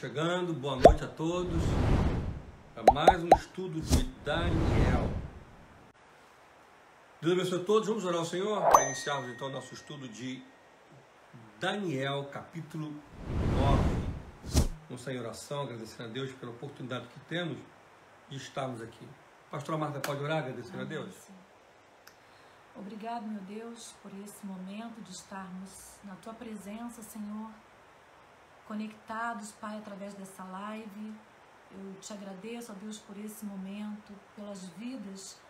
chegando, boa noite a todos. Para mais um estudo de Daniel. Deus abençoe a todos. Vamos orar ao Senhor para iniciarmos então nosso estudo de Daniel, capítulo 9. Vamos estar em oração, agradecendo a Deus pela oportunidade que temos de estarmos aqui. Pastora Marta, pode orar, agradecendo a Deus? Obrigado, meu Deus, por esse momento de estarmos na Tua presença, Senhor, conectados, Pai, através dessa live. Eu te agradeço, ó Deus, por esse momento, pelas vidas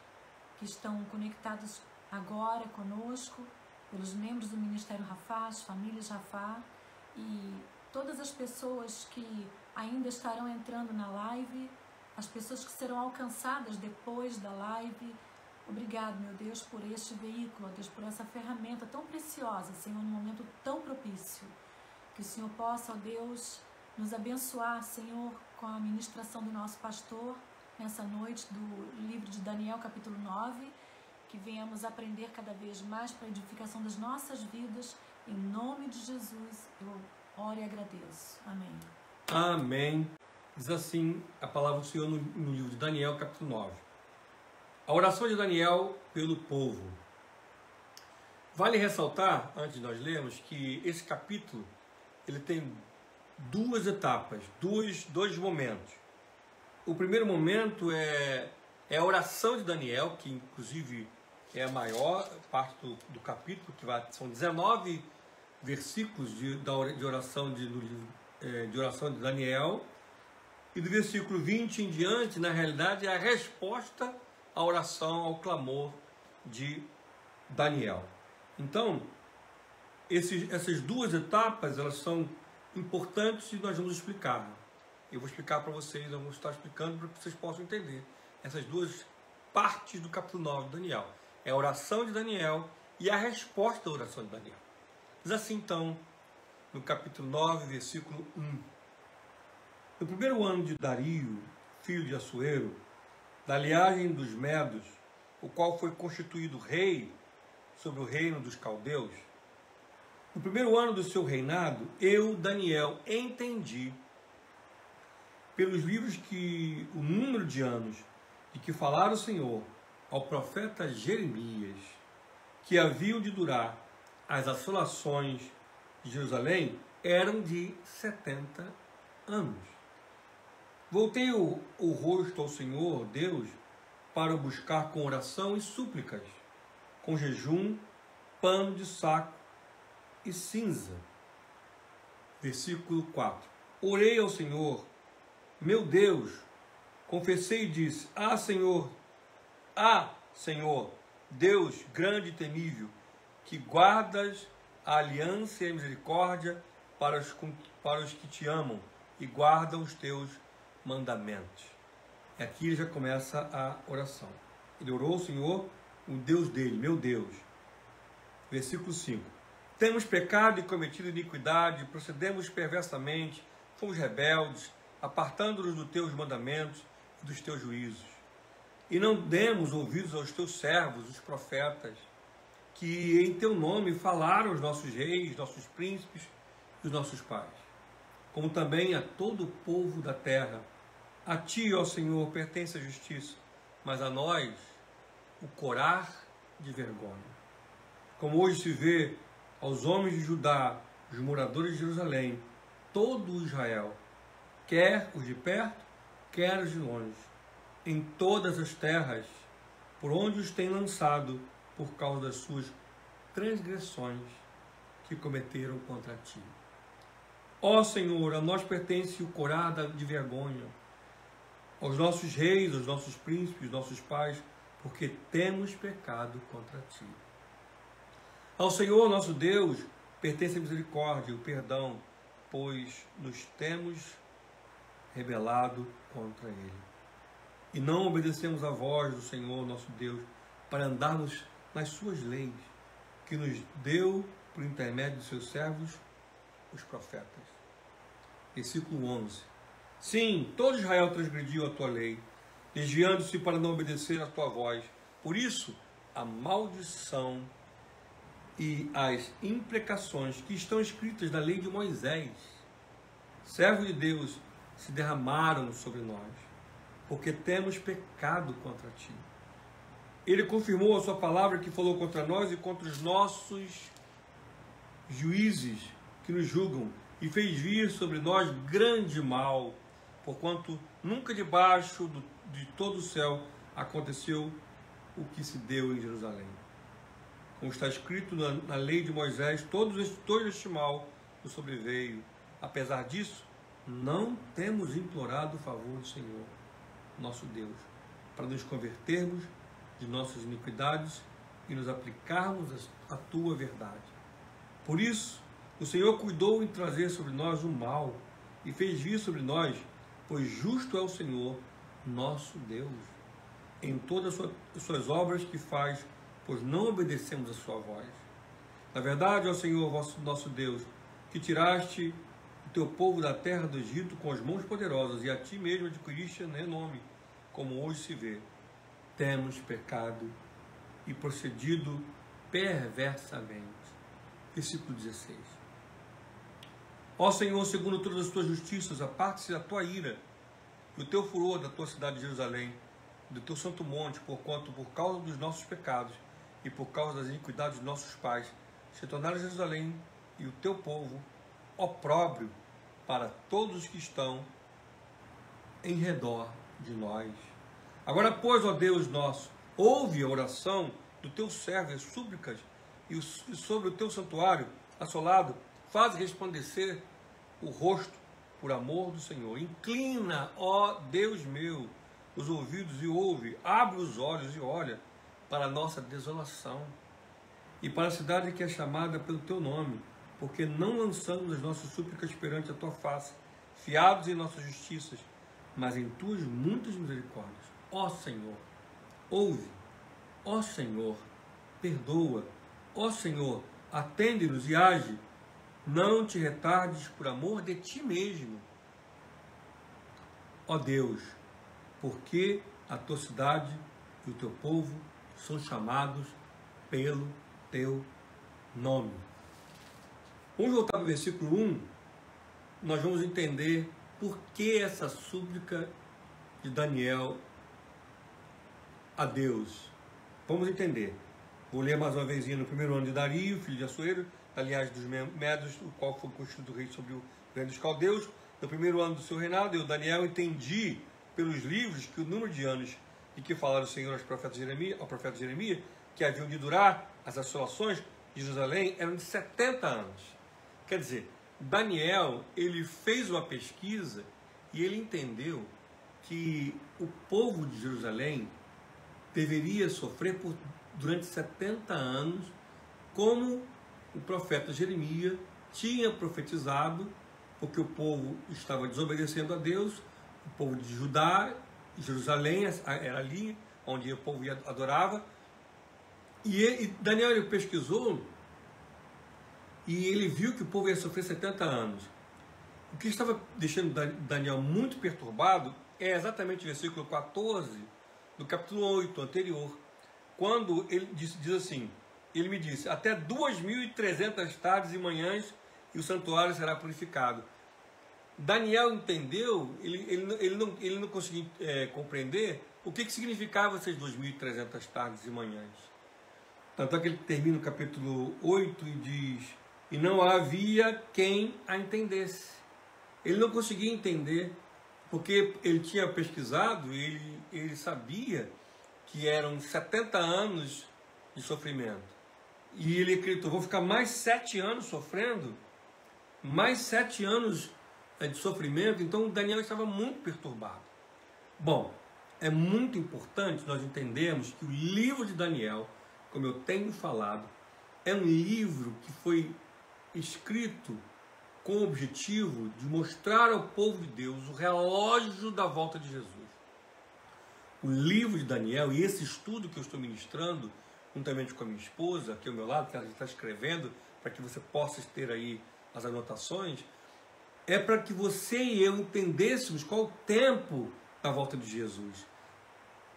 que estão conectadas agora conosco, pelos membros do Ministério Rafá, as famílias Rafá e todas as pessoas que ainda estarão entrando na live, as pessoas que serão alcançadas depois da live. Obrigado, meu Deus, por este veículo, ó Deus, por essa ferramenta tão preciosa, Senhor, num momento tão propício. Que o Senhor possa, ó Deus, nos abençoar, Senhor, com a ministração do nosso pastor nessa noite do livro de Daniel, capítulo 9, que venhamos aprender cada vez mais para a edificação das nossas vidas. Em nome de Jesus, eu oro e agradeço. Amém. Amém. Diz assim a palavra do Senhor no livro de Daniel, capítulo 9. A oração de Daniel pelo povo. Vale ressaltar, antes de nós lermos, que esse capítulo ele tem duas etapas, dois momentos. O primeiro momento é a oração de Daniel, que inclusive é a maior parte do capítulo, são 19 versículos de oração de oração de Daniel. E do versículo 20 em diante, na realidade, é a resposta à oração, ao clamor de Daniel. Então, essas duas etapas, elas são importantes e nós vamos explicar. Eu vou explicar para vocês, eu vou estar explicando para que vocês possam entender essas duas partes do capítulo 9 de Daniel. É a oração de Daniel e a resposta à oração de Daniel. Diz assim então, no capítulo 9, versículo 1. No primeiro ano de Dario, filho de Assuero, da linhagem dos Medos, o qual foi constituído rei sobre o reino dos caldeus, no primeiro ano do seu reinado, eu, Daniel, entendi pelos livros que o número de anos de que falara o Senhor ao profeta Jeremias, que haviam de durar as assolações de Jerusalém, eram de 70 anos. Voltei o rosto ao Senhor, Deus, para o buscar com oração e súplicas, com jejum, pano de saco e cinza. Versículo 4. Orei ao Senhor, meu Deus, confessei e disse: Senhor, Deus grande e temível, que guardas a aliança e a misericórdia para os que te amam e guardam os teus mandamentos. E aqui ele já começa a oração. Ele orou ao Senhor, o Deus dele, meu Deus. Versículo 5. Temos pecado e cometido iniquidade, procedemos perversamente, fomos rebeldes, apartando-nos dos teus mandamentos e dos teus juízos. E não demos ouvidos aos teus servos, os profetas, que em teu nome falaram os nossos reis, nossos príncipes e os nossos pais, como também a todo o povo da terra. A ti, ó Senhor, pertence a justiça, mas a nós o corar de vergonha. Como hoje se vê aos homens de Judá, os moradores de Jerusalém, todo o Israel, quer os de perto, quer os de longe, em todas as terras, por onde os tem lançado, por causa das suas transgressões que cometeram contra ti. Ó Senhor, a nós pertence o corar de vergonha, aos nossos reis, aos nossos príncipes, aos nossos pais, porque temos pecado contra ti. Ao Senhor, nosso Deus, pertence a misericórdia e o perdão, pois nos temos rebelado contra ele. E não obedecemos a voz do Senhor, nosso Deus, para andarmos nas suas leis, que nos deu por intermédio de seus servos, os profetas. Versículo 11. Sim, todo Israel transgrediu a tua lei, desviando-se para não obedecer a tua voz. Por isso, a maldição e as imprecações que estão escritas na lei de Moisés servos de Deus, se derramaram sobre nós, porque temos pecado contra ti. Ele confirmou a sua palavra que falou contra nós e contra os nossos juízes que nos julgam, e fez vir sobre nós grande mal, porquanto nunca debaixo de todo o céu aconteceu o que se deu em Jerusalém. Como está escrito na lei de Moisés, todo este mal nos sobreveio. Apesar disso, não temos implorado o favor do Senhor, nosso Deus, para nos convertermos de nossas iniquidades e nos aplicarmos a tua verdade. Por isso, o Senhor cuidou em trazer sobre nós o mal e fez vir sobre nós, pois justo é o Senhor, nosso Deus, em todas as suas obras que faz, pois não obedecemos a sua voz. Na verdade, ó Senhor, nosso Deus, que tiraste o teu povo da terra do Egito com as mãos poderosas e a ti mesmo adquiriste renome, como hoje se vê. Temos pecado e procedido perversamente. Versículo 16. Ó Senhor, segundo todas as tuas justiças, aparte-se da tua ira e o teu furor da tua cidade de Jerusalém, do teu santo monte, porquanto por causa dos nossos pecados e por causa das iniquidades dos nossos pais, se tornaram Jerusalém e o teu povo opróbrio para todos os que estão em redor de nós. Agora, pois, ó Deus nosso, ouve a oração do teu servo e as súplicas, e sobre o teu santuário assolado, faz resplandecer o rosto por amor do Senhor. Inclina, ó Deus meu, os ouvidos e ouve, abre os olhos e olha para a nossa desolação e para a cidade que é chamada pelo teu nome, porque não lançamos as nossas súplicas perante a tua face, fiados em nossas justiças, mas em tuas muitas misericórdias. Ó Senhor, ouve. Ó Senhor, perdoa. Ó Senhor, atende-nos e age. Não te retardes por amor de ti mesmo. Ó Deus, porque a tua cidade e o teu povo são chamados pelo teu nome. Vamos voltar para o versículo 1. Nós vamos entender por que essa súplica de Daniel a Deus. Vamos entender. Vou ler mais uma vez no primeiro ano de Dario, filho de Assuero, da linhagem dos Medos, o qual foi constituído rei sobre o reino dos caldeus. No primeiro ano do seu reinado, eu, Daniel, entendi pelos livros que o número de anos de que falaram o Senhor ao profeta Jeremias, que haviam de durar as assolações de Jerusalém, eram de 70 anos. Quer dizer, Daniel, ele fez uma pesquisa e ele entendeu que o povo de Jerusalém deveria sofrer durante 70 anos, como o profeta Jeremias tinha profetizado, porque o povo estava desobedecendo a Deus, o povo de Judá, Jerusalém era ali onde o povo adorava, e Daniel ele pesquisou e ele viu que o povo ia sofrer 70 anos. O que estava deixando Daniel muito perturbado é exatamente o versículo 14 do capítulo 8 anterior, quando ele diz assim, ele me disse, até 2.300 tardes e manhãs e o santuário será purificado. Daniel entendeu, ele não conseguiu compreender o que significava essas 2.300 tardes e manhãs. Tanto é que ele termina o capítulo 8 e diz, e não havia quem a entendesse. Ele não conseguia entender, porque ele tinha pesquisado, ele sabia que eram 70 anos de sofrimento. E ele acreditou, vou ficar mais 7 anos sofrendo, mais 7 anos de sofrimento. Então Daniel estava muito perturbado. Bom, é muito importante nós entendermos que o livro de Daniel, como eu tenho falado, é um livro que foi escrito com o objetivo de mostrar ao povo de Deus o relógio da volta de Jesus. O livro de Daniel e esse estudo que eu estou ministrando, juntamente com a minha esposa, aqui ao meu lado, que ela está escrevendo, para que você possa ter aí as anotações, é para que você e eu entendêssemos qual o tempo da volta de Jesus.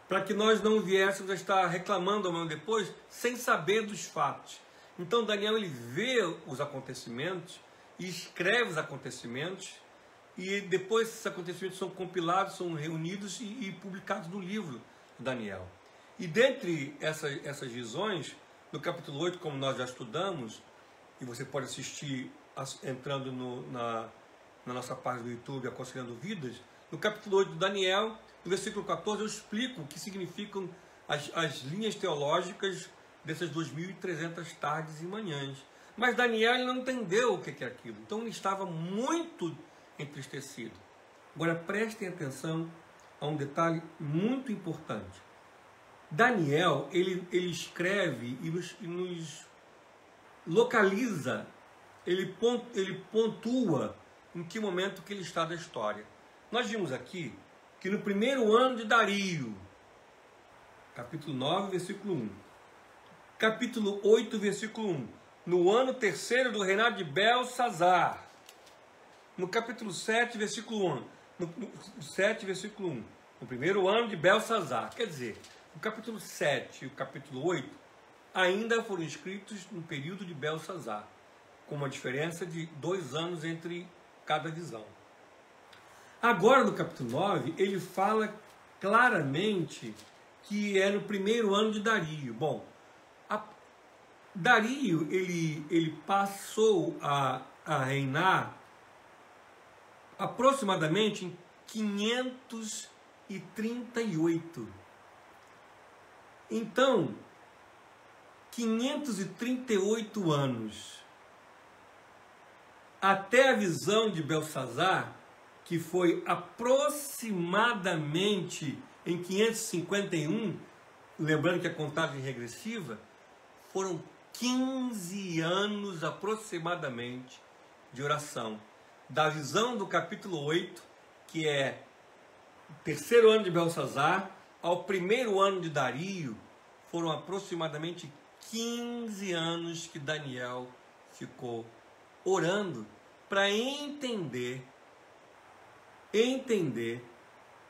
Para que nós não viéssemos a estar reclamando amanhã depois, sem saber dos fatos. Então Daniel ele vê os acontecimentos e escreve os acontecimentos e depois esses acontecimentos são compilados, são reunidos e publicados no livro de Daniel. E dentre essas visões, no capítulo 8, como nós já estudamos, e você pode assistir entrando na nossa página do YouTube, Aconselhando Vidas, no capítulo 8 de Daniel, no versículo 14, eu explico o que significam as linhas teológicas dessas 2.300 tardes e manhãs. Mas Daniel ele não entendeu o que é aquilo, então ele estava muito entristecido. Agora prestem atenção a um detalhe muito importante. Daniel, ele escreve e nos localiza, ele pontua em que momento que ele está da história. Nós vimos aqui que no primeiro ano de Dario, capítulo 9, versículo 1, capítulo 8, versículo 1, no ano terceiro do reinado de Belsazar, no capítulo 7, versículo 1, no 7, versículo 1, no primeiro ano de Belsazar, quer dizer, o capítulo 7 e o capítulo 8 ainda foram escritos no período de Belsazar, com uma diferença de 2 anos entre cada visão. Agora, no capítulo 9, ele fala claramente que é no primeiro ano de Dario. Bom, Dario, ele passou a reinar aproximadamente em 538. Então, 538 anos até a visão de Belsazar, que foi aproximadamente em 551, lembrando que a contagem regressiva, foram 15 anos aproximadamente de oração. Da visão do capítulo 8, que é o terceiro ano de Belsazar, ao primeiro ano de Dario, foram aproximadamente 15 anos que Daniel ficou orando para entender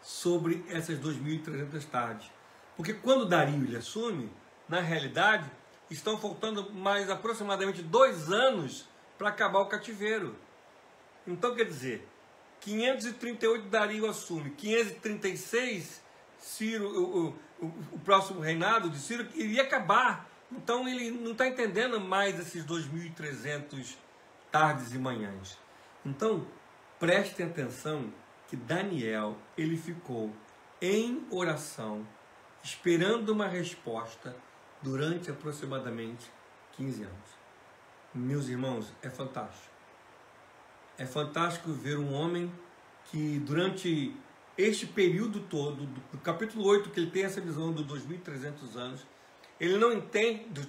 sobre essas 2.300 tardes. Porque quando Dario ele assume, na realidade, estão faltando mais aproximadamente 2 anos para acabar o cativeiro. Então, quer dizer, 538 Dario assume, 536 Ciro, o próximo reinado de Ciro iria acabar. Então ele não está entendendo mais esses 2.300 tardes e manhãs. Então, prestem atenção que Daniel, ele ficou em oração, esperando uma resposta durante aproximadamente 15 anos. Meus irmãos, é fantástico. É fantástico ver um homem que durante este período todo, do capítulo 8, que ele tem essa visão dos 2.300 anos, ele não entende, dos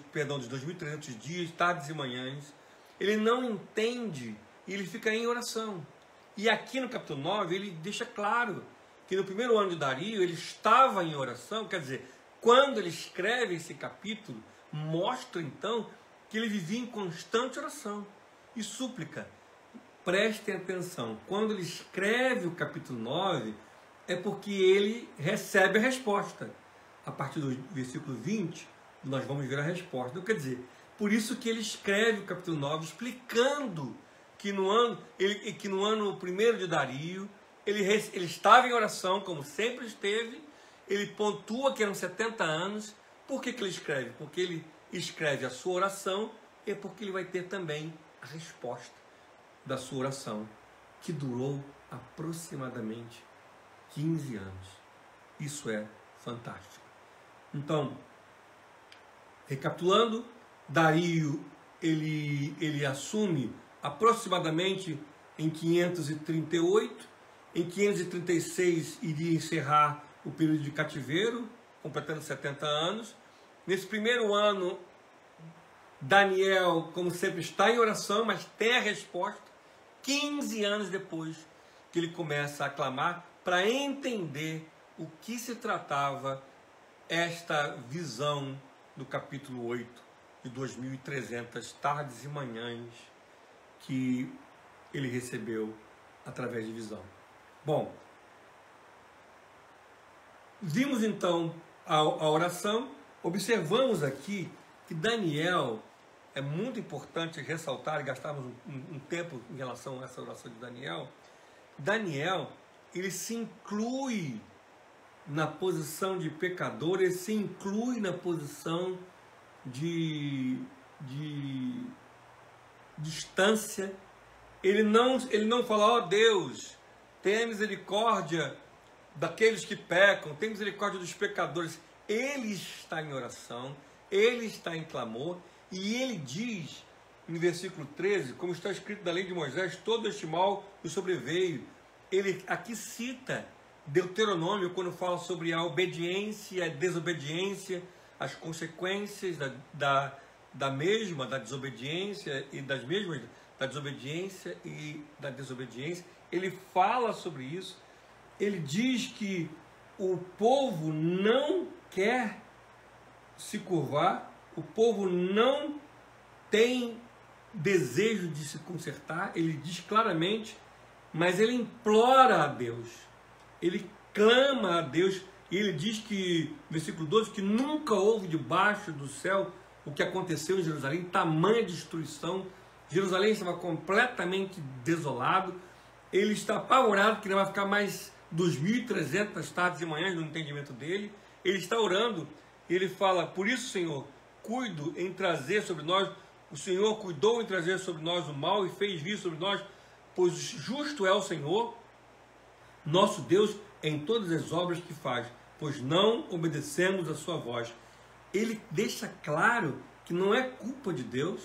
2.300 dias, tardes e manhãs, ele não entende e ele fica em oração. E aqui no capítulo 9, ele deixa claro que no primeiro ano de Dario, ele estava em oração, quer dizer, quando ele escreve esse capítulo, mostra então que ele vivia em constante oração e súplica. Prestem atenção, quando ele escreve o capítulo 9, é porque ele recebe a resposta. A partir do versículo 20, nós vamos ver a resposta. Então, quer dizer, por isso que ele escreve o capítulo 9, explicando que no ano 1º de Dario, ele estava em oração, como sempre esteve, ele pontua que eram 70 anos. Por que ele escreve? Porque ele escreve a sua oração e porque ele vai ter também a resposta da sua oração, que durou aproximadamente 15 anos. Isso é fantástico. Então, recapitulando, Dario ele assume aproximadamente em 538, em 536 iria encerrar o período de cativeiro, completando 70 anos. Nesse primeiro ano, Daniel, como sempre, está em oração, mas tem a resposta 15 anos depois que ele começa a clamar para entender o que se tratava esta visão do capítulo 8 de 2.300 tardes e manhãs que ele recebeu através de visão. Bom, vimos então a oração, observamos aqui que Daniel, é muito importante ressaltar e gastarmos um tempo em relação a essa oração de Daniel, Daniel, ele se inclui na posição de pecador, ele se inclui na posição de distância. Ele não fala, ó Deus, tenha misericórdia daqueles que pecam, tenha misericórdia dos pecadores. Ele está em oração, ele está em clamor, e ele diz, no versículo 13, como está escrito na lei de Moisés, todo este mal o sobreveio. Ele aqui cita Deuteronômio, quando fala sobre a obediência e a desobediência, as consequências da desobediência e da desobediência e da desobediência. Ele fala sobre isso. Ele diz que o povo não quer se curvar, o povo não tem desejo de se consertar, ele diz claramente, mas ele implora a Deus, ele clama a Deus, e ele diz que, versículo 12, que nunca houve debaixo do céu o que aconteceu em Jerusalém, tamanha destruição. Jerusalém estava completamente desolado, ele está apavorado que não vai ficar mais 2.300 tardes e manhãs no entendimento dele. Ele está orando, ele fala, por isso, Senhor, cuido em trazer sobre nós, o Senhor cuidou em trazer sobre nós o mal e fez vir sobre nós, pois justo é o Senhor, nosso Deus, em todas as obras que faz, pois não obedecemos a sua voz. Ele deixa claro que não é culpa de Deus,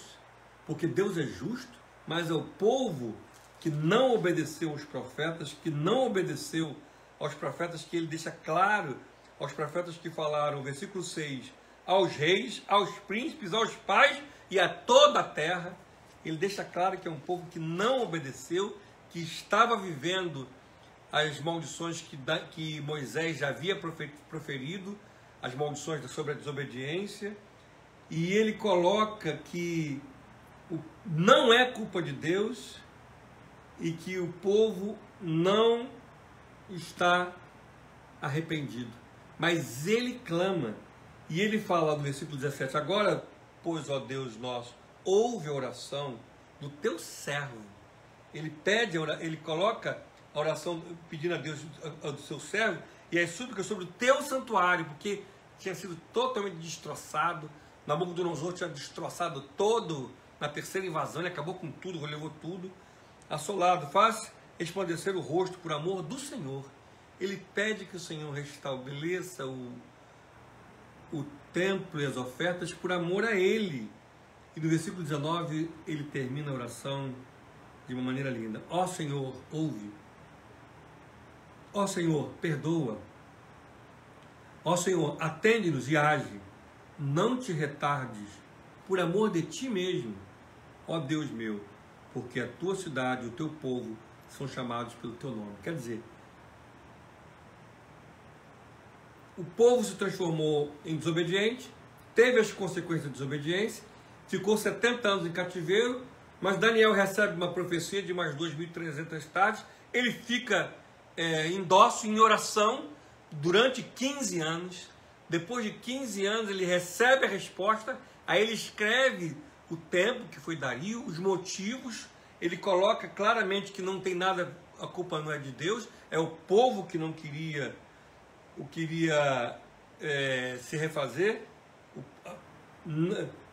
porque Deus é justo, mas é o povo que não obedeceu aos profetas, que não obedeceu aos profetas, que ele deixa claro aos profetas que falaram, versículo 6, aos reis, aos príncipes, aos pais e a toda a terra. Ele deixa claro que é um povo que não obedeceu, que estava vivendo as maldições que Moisés já havia proferido, as maldições sobre a desobediência, e ele coloca que não é culpa de Deus e que o povo não está arrependido, mas ele clama, e ele fala no versículo 17, agora, pois, ó Deus nosso, ouve a oração do teu servo. Ele pede, ele coloca a oração pedindo a Deus do seu servo e as súplicas sobre o teu santuário, porque tinha sido totalmente destroçado. Nabucodonosor tinha destroçado todo na terceira invasão, ele acabou com tudo, levou tudo. Assolado, faz resplandecer o rosto por amor do Senhor. Ele pede que o Senhor restabeleça o templo e as ofertas por amor a ele. E no versículo 19 ele termina a oração de uma maneira linda. Ó Senhor, ouve. Ó Senhor, perdoa. Ó Senhor, atende-nos e age. Não te retardes, por amor de ti mesmo, ó Deus meu, porque a tua cidade e o teu povo são chamados pelo teu nome. Quer dizer, o povo se transformou em desobediente, teve as consequências da desobediência, ficou 70 anos em cativeiro, mas Daniel recebe uma profecia de mais 2.300 tardes, ele fica em dócil, em oração, durante 15 anos. Depois de 15 anos ele recebe a resposta, aí ele escreve o tempo, que foi Dario, os motivos, ele coloca claramente que não tem nada, a culpa não é de Deus, é o povo que não queria se refazer.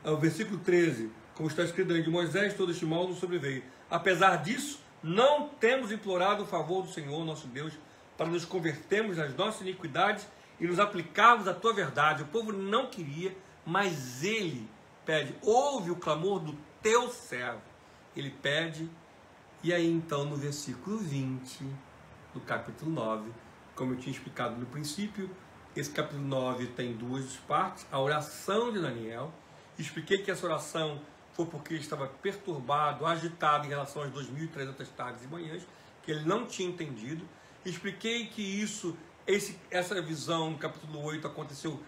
O versículo 13, como está escrito na lei de Moisés, todo este mal nos sobreveio. Apesar disso, não temos implorado o favor do Senhor, nosso Deus, para nos convertermos das nossas iniquidades e nos aplicarmos à tua verdade. O povo não queria, mas ele pede, ouve o clamor do teu servo. Ele pede, e aí então no versículo 20 do capítulo 9, como eu tinha explicado no princípio, esse capítulo 9 tem duas partes, a oração de Daniel. Expliquei que essa oração foi porque ele estava perturbado, agitado em relação às 2.300 tardes e manhãs, que ele não tinha entendido. Expliquei que essa visão no capítulo 8 aconteceu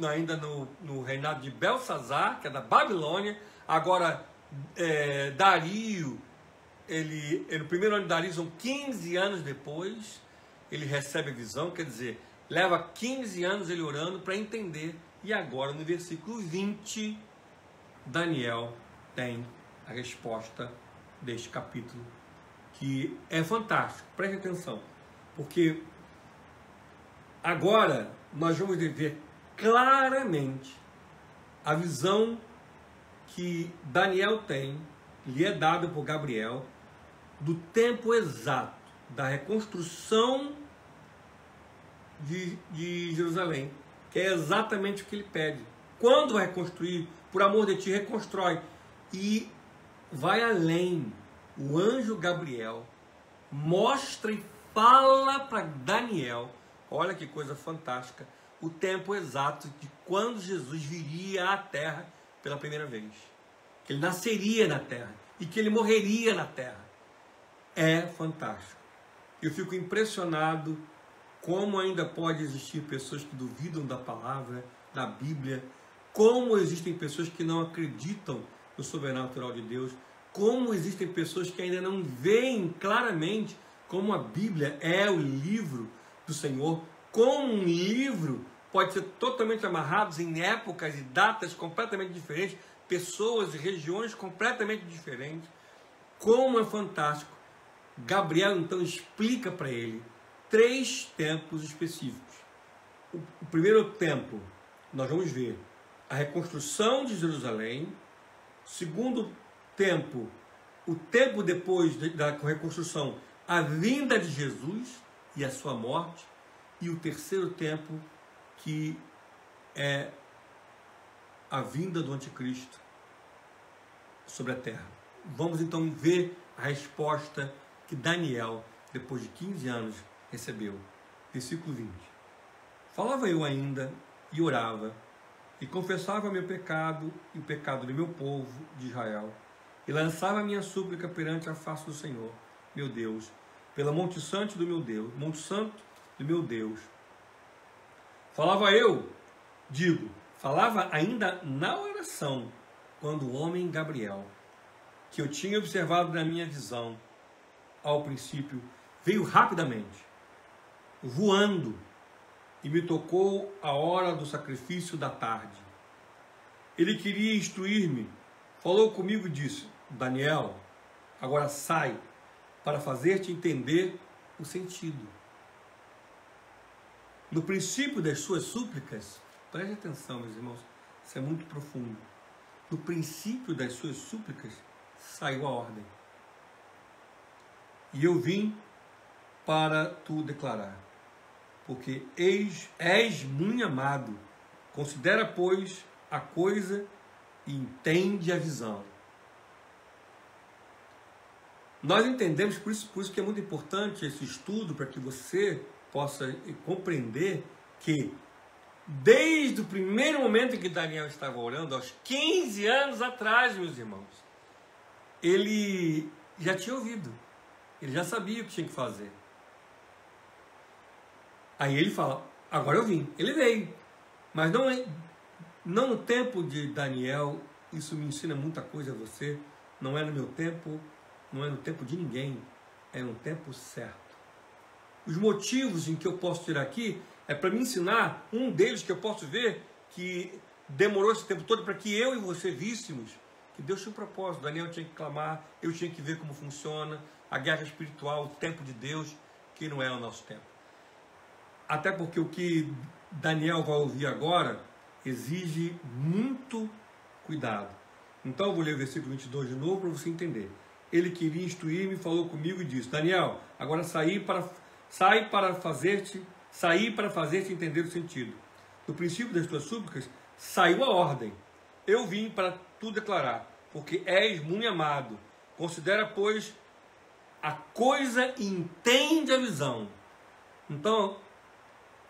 ainda no reinado de Belsazar, que é da Babilônia. Agora, Dario, no primeiro ano de Dario, são 15 anos depois, ele recebe a visão, quer dizer, leva 15 anos ele orando para entender. E agora, no versículo 20, Daniel tem a resposta deste capítulo, que é fantástico. Preste atenção, porque agora nós vamos ver claramente a visão que Daniel tem, lhe é dada por Gabriel, do tempo exato da reconstrução de Jerusalém, que é exatamente o que ele pede. Quando vai reconstruir, por amor de ti, reconstrói. E vai além. O anjo Gabriel mostra e fala para Daniel, olha que coisa fantástica, o tempo exato de quando Jesus viria à terra pela primeira vez. Que ele nasceria na terra e que ele morreria na terra. É fantástico. Eu fico impressionado como ainda pode existir pessoas que duvidam da palavra, da Bíblia, como existem pessoas que não acreditam no sobrenatural de Deus, como existem pessoas que ainda não veem claramente como a Bíblia é o livro do Senhor, como um livro pode ser totalmente amarrado em épocas e datas completamente diferentes, pessoas e regiões completamente diferentes. Como é fantástico. Gabriel então explica para ele 3 tempos específicos. O primeiro tempo, nós vamos ver a reconstrução de Jerusalém. Segundo tempo, o tempo depois da reconstrução, a vinda de Jesus e a sua morte. E o terceiro tempo, que é a vinda do anticristo sobre a terra. Vamos então ver a resposta que Daniel, depois de 15 anos, recebeu. Versículo 20. Falava eu ainda e orava, e confessava meu pecado e o pecado do meu povo de Israel, e lançava minha súplica perante a face do Senhor, meu Deus, pela monte santo do meu Deus, monte santo do meu Deus. Falava eu, falava ainda na oração, quando o homem Gabriel, que eu tinha observado na minha visão, ao princípio, veio rapidamente, voando, e me tocou a hora do sacrifício da tarde. Ele queria instruir-me, falou comigo e disse: Daniel, agora sai para fazer-te entender o sentido. No princípio das suas súplicas, preste atenção, meus irmãos, isso é muito profundo. No princípio das suas súplicas, saiu a ordem. E eu vim para tu declarar, porque és muito amado, considera, pois, a coisa e entende a visão. Nós entendemos, por isso que é muito importante esse estudo, para que você possa compreender que, desde o primeiro momento em que Daniel estava orando, aos 15 anos atrás, meus irmãos, ele já tinha ouvido, ele já sabia o que tinha que fazer. Aí ele fala: agora eu vim. Ele veio, mas não no tempo de Daniel. Isso me ensina muita coisa a você. Não é no meu tempo, não é no tempo de ninguém, é no tempo certo. Os motivos em que eu posso tirar aqui é para me ensinar, um deles que eu posso ver que demorou esse tempo todo para que eu e você víssemos que Deus tinha um propósito. Daniel tinha que clamar, eu tinha que ver como funciona a guerra espiritual, o tempo de Deus, que não é o nosso tempo. Até porque o que Daniel vai ouvir agora exige muito cuidado. Então eu vou ler o versículo 22 de novo para você entender. Ele queria instruir-me, falou comigo e disse: Daniel, agora sai para fazer-te entender o sentido. No princípio das tuas súplicas saiu a ordem. Eu vim para tu declarar, porque és muito amado. Considera, pois, a coisa e entende a visão. Então,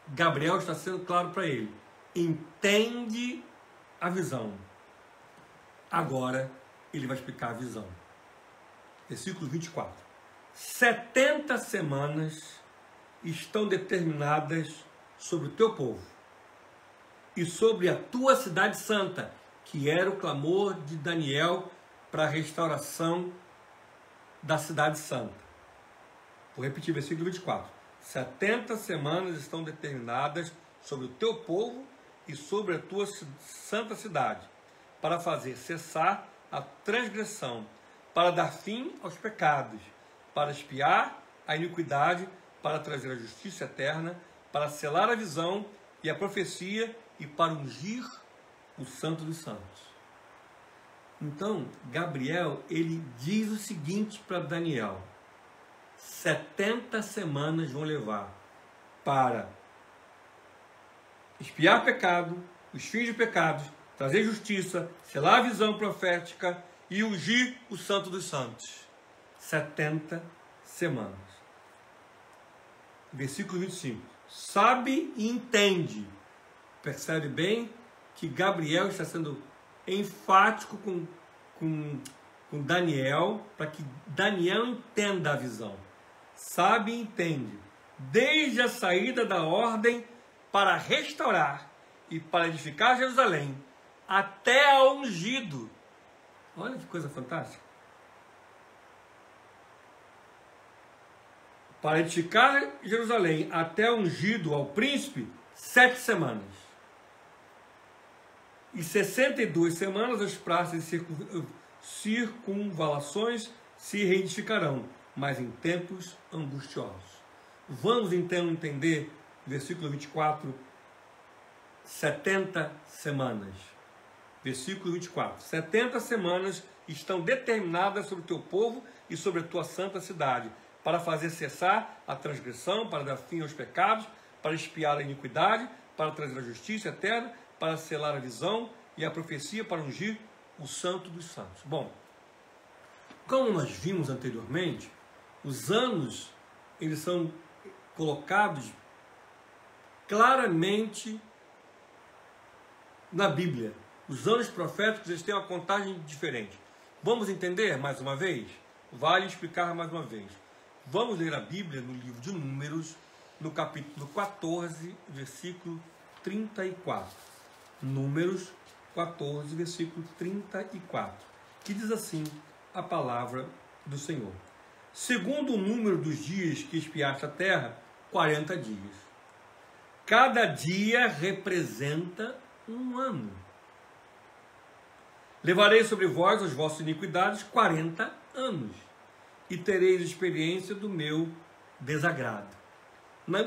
Gabriel está sendo claro para ele. Entende a visão. Agora, ele vai explicar a visão. Versículo 24. 70 semanas estão determinadas sobre o teu povo e sobre a tua cidade santa, que era o clamor de Daniel para a restauração da cidade santa. Vou repetir o versículo 24. 70 semanas estão determinadas sobre o teu povo e sobre a tua santa cidade, para fazer cessar a transgressão, para dar fim aos pecados, para espiar a iniquidade, para trazer a justiça eterna, para selar a visão e a profecia e para ungir o Santo dos Santos. Então, Gabriel, ele diz o seguinte para Daniel: 70 semanas vão levar para espiar pecado, os fins de pecados, trazer justiça, selar a visão profética e ungir o Santo dos Santos. 70 semanas. Versículo 25. Sabe e entende. Percebe bem que Gabriel está sendo enfático com Daniel, para que Daniel entenda a visão. Sabe e entende. Desde a saída da ordem para restaurar e para edificar Jerusalém, até ao ungido. Olha que coisa fantástica. Para edificar Jerusalém até ungido ao príncipe, 7 semanas. E 62 semanas as praças e circunvalações se reedificarão, mas em tempos angustiosos. Vamos então entender, versículo 24, 70 semanas. Versículo 24. 70 semanas estão determinadas sobre o teu povo e sobre a tua santa cidade, para fazer cessar a transgressão, para dar fim aos pecados, para expiar a iniquidade, para trazer a justiça eterna, para selar a visão e a profecia, para ungir o Santo dos Santos. Bom, como nós vimos anteriormente, os anos, eles são colocados claramente na Bíblia. Os anos proféticos, eles têm uma contagem diferente. Vamos entender mais uma vez? Vale explicar mais uma vez. Vamos ler a Bíblia no livro de Números, no capítulo 14, versículo 34. Números 14, versículo 34. Que diz assim a palavra do Senhor. Segundo o número dos dias que espiaste a terra, 40 dias. Cada dia representa um ano. Levarei sobre vós as vossas iniquidades 40 anos, e tereis experiência do meu desagrado.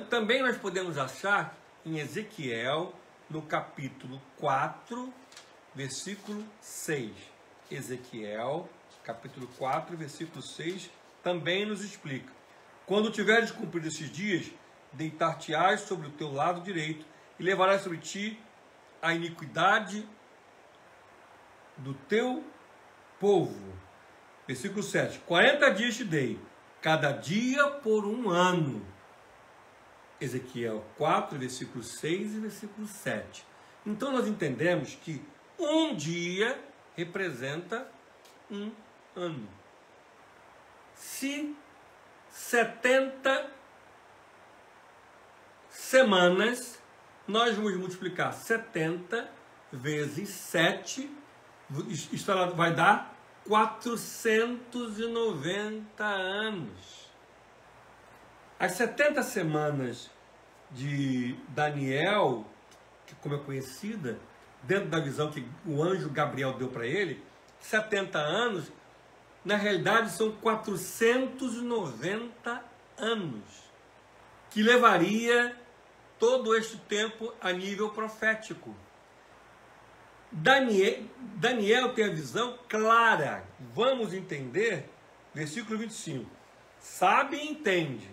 Também nós podemos achar em Ezequiel, no capítulo 4, versículo 6. Ezequiel, capítulo 4, versículo 6, também nos explica. Quando tiveres cumprido esses dias, deitar-te-ás sobre o teu lado direito, e levarás sobre ti a iniquidade do teu povo. Versículo 7. 40 dias te dei, cada dia por um ano. Ezequiel 4, versículo 6 e versículo 7. Então nós entendemos que um dia representa um ano. Se 70 semanas, nós vamos multiplicar 70 vezes 7, isto vai dar 490 anos. As 70 semanas de Daniel, que como é conhecida, dentro da visão que o anjo Gabriel deu para ele, 70 anos, na realidade são 490 anos, que levaria todo este tempo a nível profético. Daniel tem a visão clara. Vamos entender, versículo 25. Sabe e entende,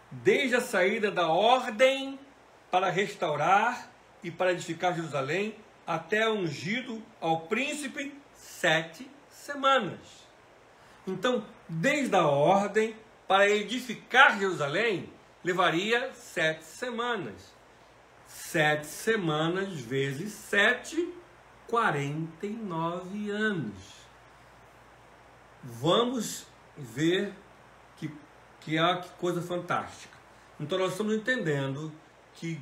desde a saída da ordem para restaurar e para edificar Jerusalém, até ungido ao príncipe, 7 semanas. Então, desde a ordem para edificar Jerusalém, levaria 7 semanas. 7 semanas vezes 7, 49 anos. Vamos ver que coisa fantástica. Então nós estamos entendendo que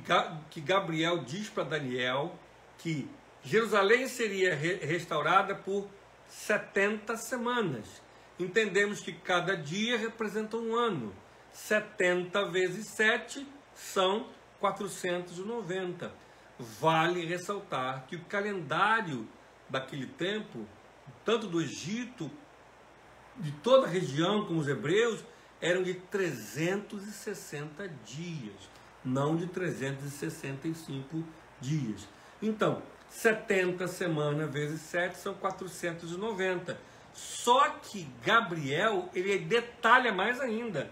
Gabriel diz para Daniel que Jerusalém seria restaurada por 70 semanas. Entendemos que cada dia representa um ano. 70 vezes 7 são 490. Vale ressaltar que o calendário daquele tempo, tanto do Egito de toda a região, como os hebreus, eram de 360 dias, não de 365 dias. Então, 70 semanas vezes 7 são 490. Só que Gabriel, ele detalha mais ainda.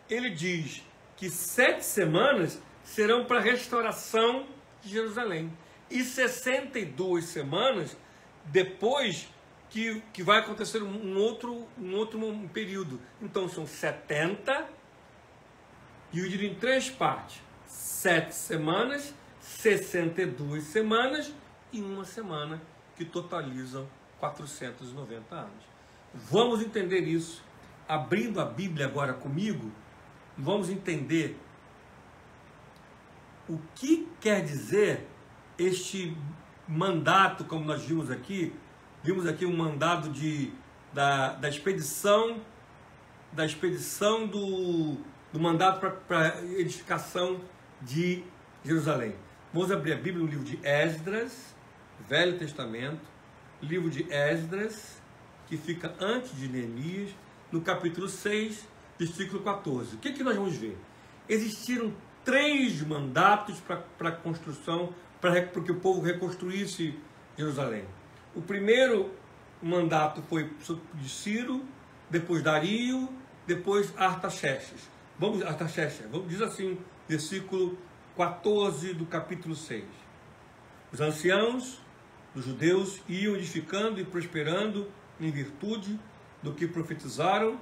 Ele diz que 7 semanas serão para a restauração de Jerusalém. E 62 semanas depois que vai acontecer um outro período. Então são 70, dividido em 3 partes. 7 semanas, 62 semanas e 1 semana, que totalizam 490 anos. Vamos entender isso. Abrindo a Bíblia agora comigo, vamos entender o que quer dizer este mandato, como nós vimos aqui um mandado da expedição do mandato para edificação de Jerusalém. Vamos abrir a Bíblia no livro de Esdras, Velho Testamento, livro de Esdras, que fica antes de Neemias, no capítulo 6, versículo 14. O que nós vamos ver? Existiram 3 mandatos para a construção, para que o povo reconstruísse Jerusalém. O primeiro mandato foi de Ciro, depois Dario, depois Artaxerxes. Diz assim, versículo 14 do capítulo 6. Os anciãos dos judeus iam edificando e prosperando em virtude do que profetizaram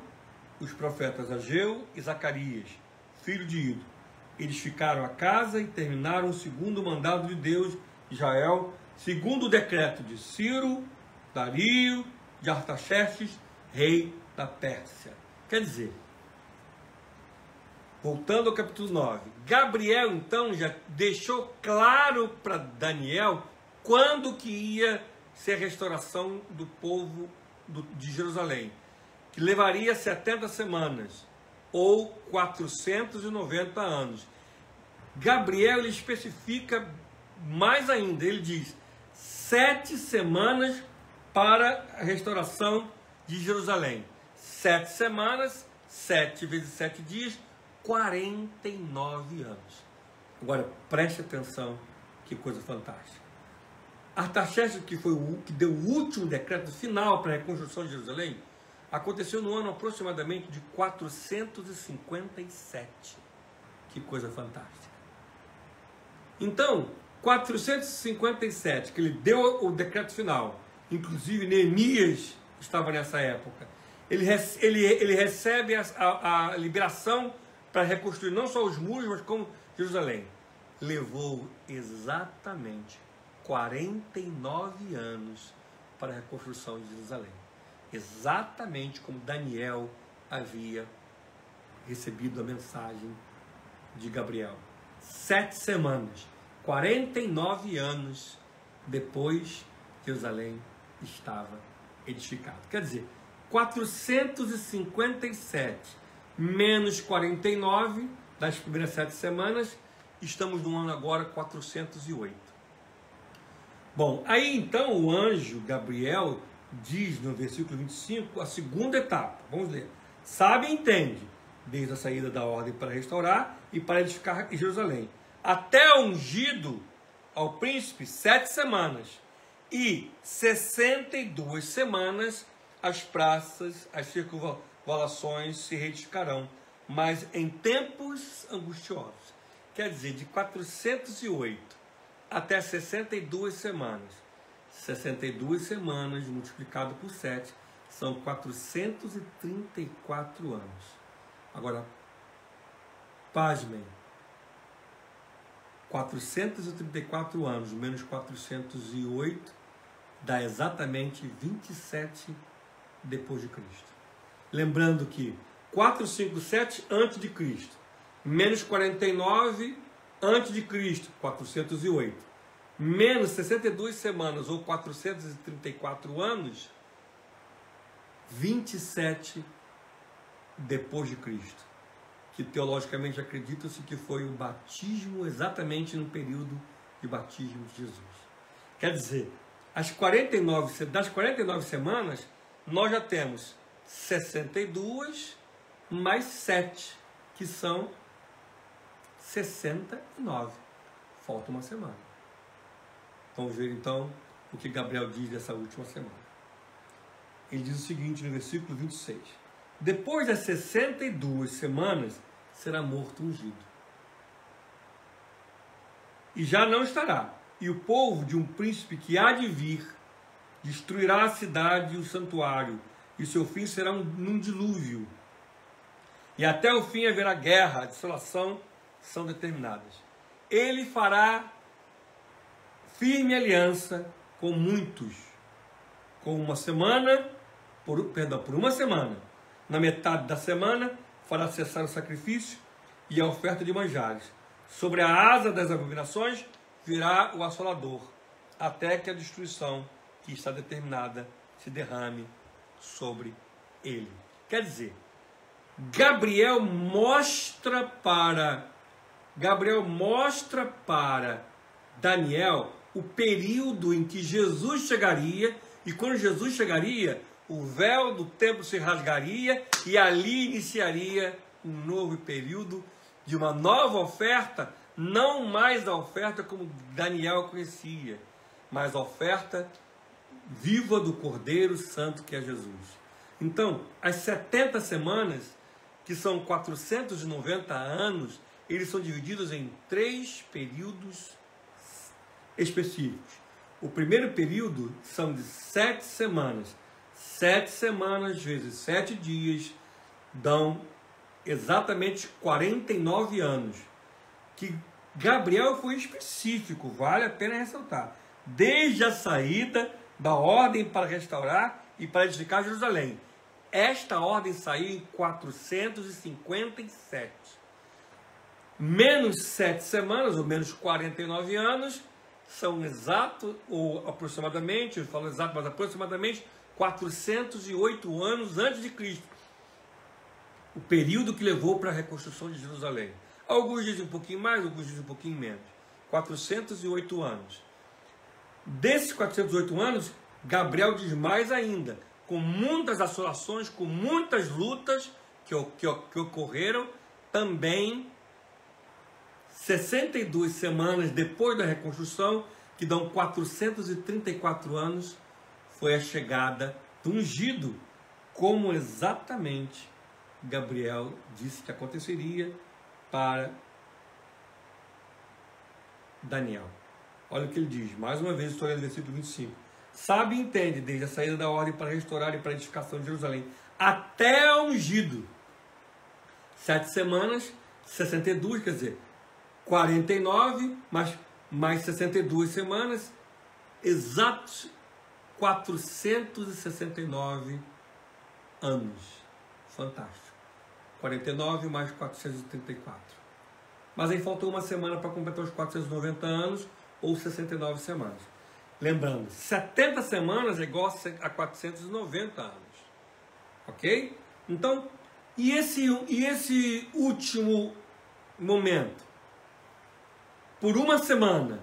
os profetas Ageu e Zacarias, filho de Ido. Edificaram a casa e terminaram o segundo mandado de Deus de Israel, segundo o decreto de Ciro, Dario, de Artaxerxes, rei da Pérsia. Quer dizer, voltando ao capítulo 9, Gabriel então já deixou claro para Daniel quando que ia ser a restauração do povo de Jerusalém, que levaria 70 semanas ou 490 anos. Gabriel ele especifica mais ainda, ele diz 7 semanas para a restauração de Jerusalém. 7 semanas, 7 vezes 7 dias, 49 anos. Agora, preste atenção, que coisa fantástica. Artaxerxes, que deu o último decreto final para a reconstrução de Jerusalém, aconteceu no ano aproximadamente de 457. Que coisa fantástica. Então, 457, que ele deu o decreto final, inclusive Neemias estava nessa época, ele recebe a liberação para reconstruir não só os muros, mas como Jerusalém. Levou exatamente 49 anos para a reconstrução de Jerusalém. Exatamente como Daniel havia recebido a mensagem de Gabriel. 7 semanas, 49 anos depois, Jerusalém estava edificado. Quer dizer, 457 menos 49 das primeiras 7 semanas, estamos no ano agora 408. Bom, aí então o anjo Gabriel diz no versículo 25 a segunda etapa. Vamos ler. Sabe e entende, desde a saída da ordem para restaurar e para edificar Jerusalém, até ungido ao príncipe 7 semanas, e 62 semanas as praças, as circunvalações se reedificarão, mas em tempos angustiosos. Quer dizer, de 408 até 62 semanas. 62 semanas multiplicado por 7 são 434 anos. Agora, pasmem. 434 anos menos 408 dá exatamente 27 depois de Cristo. Lembrando que 457 antes de Cristo, menos 49 antes de Cristo, 408, menos 62 semanas ou 434 anos, 27 depois de Cristo, que teologicamente acredita-se que foi o batismo exatamente no período de batismo de Jesus. Quer dizer, das 49 semanas, nós já temos 62 mais 7, que são 69. Falta uma semana. Vamos ver então o que Gabriel diz dessa última semana. Ele diz o seguinte no versículo 26. Depois das 62 semanas, será morto ungido. E já não estará. E o povo de um príncipe que há de vir destruirá a cidade e o santuário, e seu fim será num dilúvio. E até o fim haverá guerra, a dissolação são determinadas. Ele fará firme aliança com muitos, por uma semana. Na metade da semana fará cessar o sacrifício e a oferta de manjares. Sobre a asa das abominações virá o assolador, até que a destruição que está determinada se derrame sobre ele. Quer dizer, Gabriel mostra para Daniel o período em que Jesus chegaria, e quando Jesus chegaria, o véu do templo se rasgaria e ali iniciaria um novo período de uma nova oferta, não mais a oferta como Daniel conhecia, mas a oferta viva do Cordeiro Santo que é Jesus. Então, as 70 semanas, que são 490 anos, eles são divididos em 3 períodos específicos. O primeiro período são de 7 semanas. 7 semanas vezes 7 dias dão exatamente 49 anos. Que Gabriel foi específico, vale a pena ressaltar. Desde a saída da ordem para restaurar e para edificar Jerusalém. Esta ordem saiu em 457. Menos 7 semanas, ou menos 49 anos, são exato, ou aproximadamente, eu falo exato, mas aproximadamente 408 anos antes de Cristo. O período que levou para a reconstrução de Jerusalém. Alguns dizem um pouquinho mais, alguns dizem um pouquinho menos. 408 anos. Desses 408 anos, Gabriel diz mais ainda, com muitas assolações, com muitas lutas que ocorreram, também 62 semanas depois da reconstrução, que dão 434 anos, foi a chegada do ungido, como exatamente Gabriel disse que aconteceria para Daniel. Olha o que ele diz, mais uma vez, estou lendo o versículo 25. Sabe e entende, desde a saída da ordem para restaurar e para a edificação de Jerusalém, até ungido. 7 semanas, 62, quer dizer, 49, mais 62 semanas, exatos 469 anos. Fantástico. 49 mais 434. Mas aí faltou uma semana para completar os 490 anos, ou 69 semanas. Lembrando, 70 semanas é igual a 490 anos. Ok? Então, e esse último momento? Por uma semana,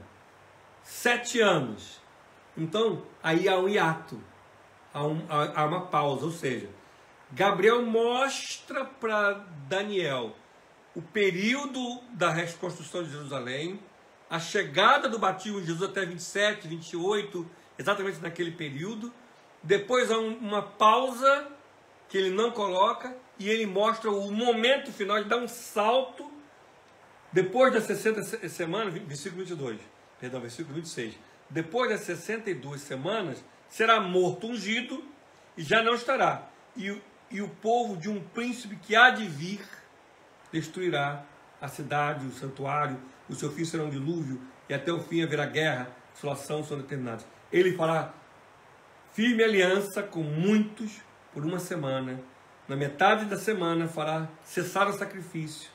7 anos. Então, aí há um hiato, há uma pausa, ou seja, Gabriel mostra para Daniel o período da reconstrução de Jerusalém, a chegada do batismo de Jesus até 27, 28, exatamente naquele período. Depois há uma pausa que ele não coloca e ele mostra o momento final, ele dá um salto. Depois das 60 semanas, versículo 26, depois das 62 semanas, será morto ungido e já não estará. E o povo de um príncipe que há de vir destruirá a cidade, o santuário, o seu fim será um dilúvio, e até o fim haverá guerra, desolação são determinadas. Ele fará firme aliança com muitos por uma semana. Na metade da semana fará cessar o sacrifício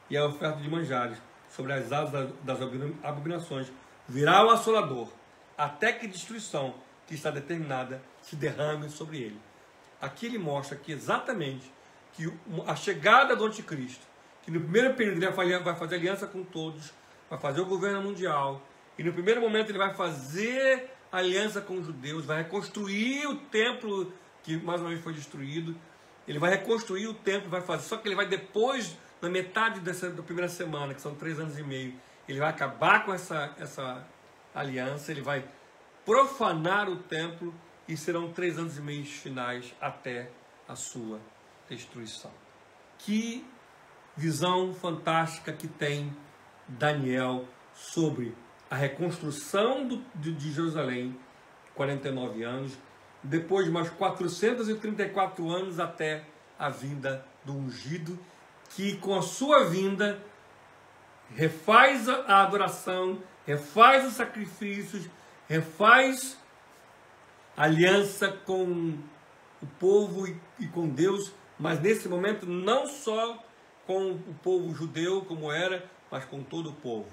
e a oferta de manjares. Sobre as asas das abominações virá o assolador, até que a destruição que está determinada se derrame sobre ele. Aqui ele mostra que exatamente que a chegada do anticristo, que no primeiro período ele vai fazer aliança com todos, vai fazer o governo mundial, e no primeiro momento ele vai fazer aliança com os judeus, vai reconstruir o templo que mais uma vez foi destruído, ele vai reconstruir o templo, vai fazer, só que ele vai depois, na metade da primeira semana, que são 3 anos e meio, ele vai acabar com essa aliança, ele vai profanar o templo e serão 3 anos e meio finais até a sua destruição. Que visão fantástica que tem Daniel sobre a reconstrução de Jerusalém, 49 anos, depois de mais 434 anos até a vinda do ungido, que com a sua vinda refaz a adoração, refaz os sacrifícios, refaz a aliança com o povo e com Deus, mas nesse momento não só com o povo judeu como era, mas com todo o povo.